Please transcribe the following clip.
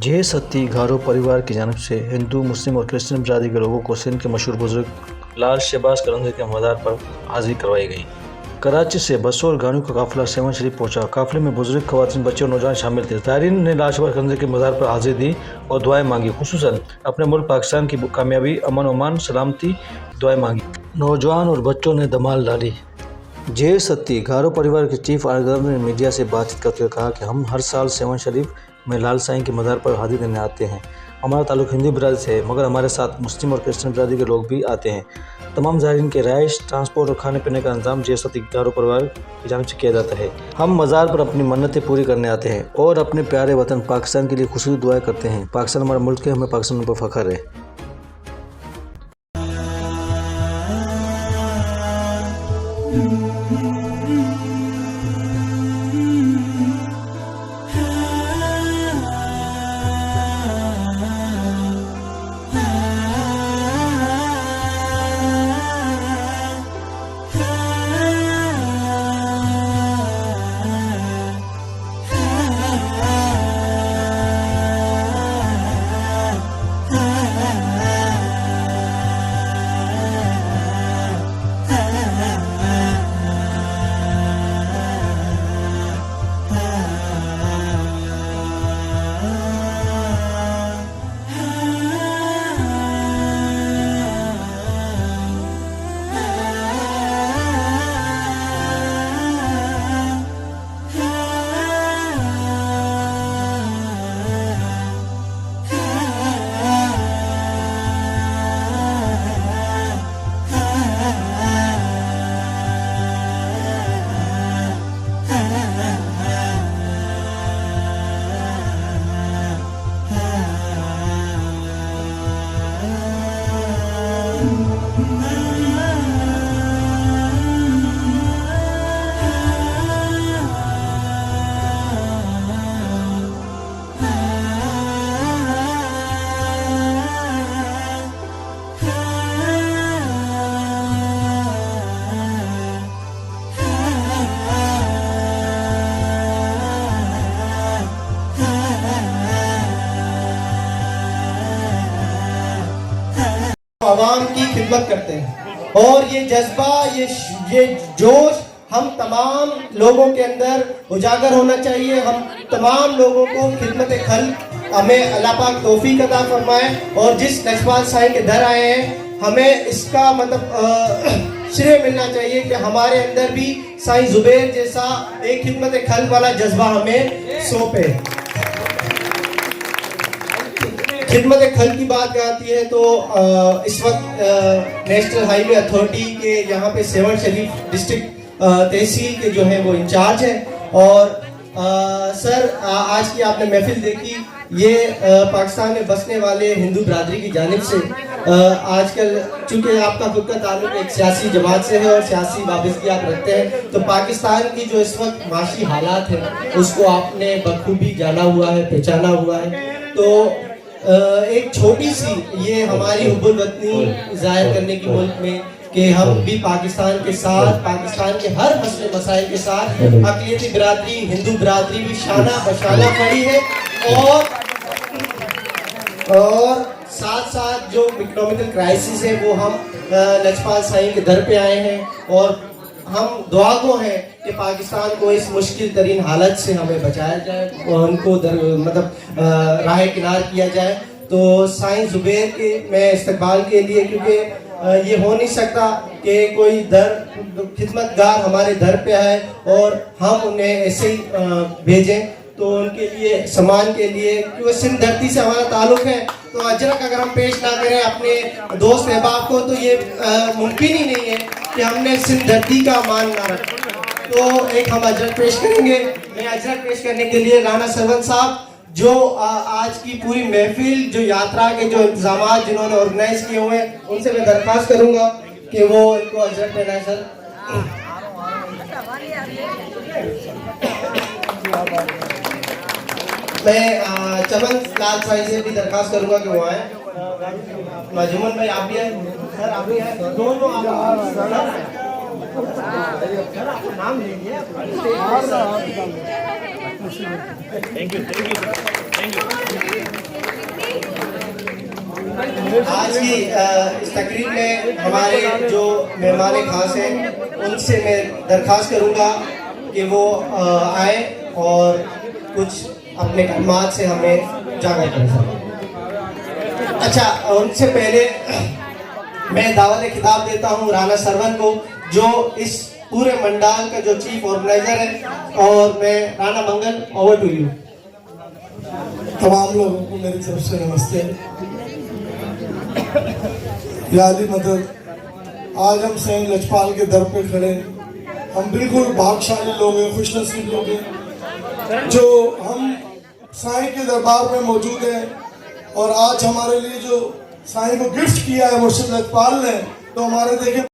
जय सती घारो परिवार की जानिब से हिंदू, मुस्लिम और क्रिश्चियन बिरादरी के लोगों को सिंध के मशहूर बुजुर्ग लाल शहबाज करंदी के मज़ार पर हाजिरी करवाई गई। कराची से बसों और गाड़ियों का काफिला सेवन शरीफ पहुंचा। काफिले में बुजुर्ग, खवातीन, बच्चे और नौजवान शामिल थे। ज़ायरीन ने लाल शहबाज करंदी के मज़ार पर हाजिरी दी और दुआएं मांगी। खुसूसन अपने मुल्क पाकिस्तान की कामयाबी, अमन, अमान, सलामती दुआएं मांगी। नौजवान और बच्चों ने धमाल डाली। जय सती घारो परिवार के चीफ आर्गेनाइजर ने मीडिया से बातचीत करते हुए कहा कि हम हर साल सेवन शरीफ में लाल साईं के मज़ार पर हाजिरी देने आते हैं। हमारा ताल्लुक हिंदू बिरादरी से है, मगर हमारे साथ मुस्लिम और क्रिश्चियन बिरादरी के लोग भी आते हैं। तमाम ज़ायरीन के रहाइश, ट्रांसपोर्ट और खाने पीने का इंतजाम जय सती घारो परिवार की जानिब से किया जाता है। हम मज़ार पर अपनी मन्नतें पूरी करने आते हैं और अपने प्यारे वतन पाकिस्तान के लिए खुशूसी दुआएं करते हैं। पाकिस्तान हमारा मुल्क है, हमें पाकिस्तान पर फ़ख्र है। आवाम की खिदमत करते हैं और ये जज्बा, ये जोश हम तमाम लोगों के अंदर उजागर होना चाहिए। हम तमाम लोगों को खिदमत खल्क हमें अल्लाह पाक तौफीक अता फरमाए और जिस लजपाल साईं के दर आए हैं हमें इसका मतलब श्रेय मिलना चाहिए कि हमारे अंदर भी साईं जुबैर जैसा एक खिदमत खल्क वाला जज्बा हमें सौंपे। खिदमत खल्क की बात आती है तो इस वक्त नेशनल हाईवे अथॉरिटी के यहाँ पे सेवन शरीफ डिस्ट्रिक्ट तहसील के जो है वो इंचार्ज हैं और सर आज की आपने महफिल देखी, ये पाकिस्तान में बसने वाले हिंदू बिरादरी की जानिब से आजकल चूंकि आपका खुद का ताल्लुक एक सियासी जमात से है और सियासी वाबस्तगी आप रखते हैं, तो पाकिस्तान की जो इस वक्त माशी हालात है उसको आपने बखूबी जाना हुआ है, पहचाना हुआ है। तो एक छोटी सी ये हमारी हुब्बुल वतनी जाहिर करने की मुल्क में कि हम भी पाकिस्तान के साथ, पाकिस्तान के हर मसले मसाइल के साथ अक़लियती बिरादरी, हिंदू बिरादरी भी शाना बशाना खड़ी है और साथ साथ जो इकोनॉमिकल क्राइसिस है वो हम लजपाल साईं के दर पे आए हैं और हम दुआ गो हैं कि पाकिस्तान को इस मुश्किल तरीन हालत से हमें बचाया जाए और उनको मतलब राह किनार किया जाए। तो साईं जुबैर के मैं इस्तकबाल के लिए, क्योंकि ये हो नहीं सकता कि कोई खिदमतगार हमारे दर पे आए और हम उन्हें ऐसे ही भेजें, तो उनके लिए सम्मान के लिए, क्योंकि सिंध धरती से हमारा ताल्लुक है, तो अजरक अगर हम पेश ना करें अपने दोस्त अहबाब को तो ये मुमकिन ही नहीं है कि हमने सिंध धरती का मान ना रखें। तो एक हम अजरक पेश करेंगे। मैं अजरक पेश करने के लिए राना सरवन साहब जो आज की पूरी महफिल, जो यात्रा के जो इंतजाम जिन्होंने ऑर्गेनाइज किए हुए हैं, उनसे मैं दरख्वास्त करूंगा कि वो इनको अजरक देना है। सर मैं चमन लाल भाई से भी दरख्वास्त करूंगा कि वो आए। जुम्मन भाई आप भी आए, सर आप भी आए, दोनों नाम लीजिए। Thank you. आज की इस तकरीब में हमारे जो मेहमान खास हैं उनसे मैं दरख्वास्त करूंगा कि वो आए और कुछ अपने कलमात से हमें जागर करें। अच्छा, उनसे पहले मैं दावत खिताब देता हूँ राना सरवन को, जो इस पूरे मंडाल का जो चीफ ऑर्गेनाइजर है, और मैं राना मंगल, ओवर टू यू। तमाम लोगों को मेरी तरफ से नमस्ते। यादी मदद, आज हम सैन लजपाल के दर पे खड़े, हम बिल्कुल भाग्यशाली लोग हैं, खुशनसीब लोग हैं जो हम साईं के दरबार में मौजूद हैं। और आज हमारे लिए जो साईं को गिफ्ट किया है मुर्शिद लजपाल ने, तो हमारे देखें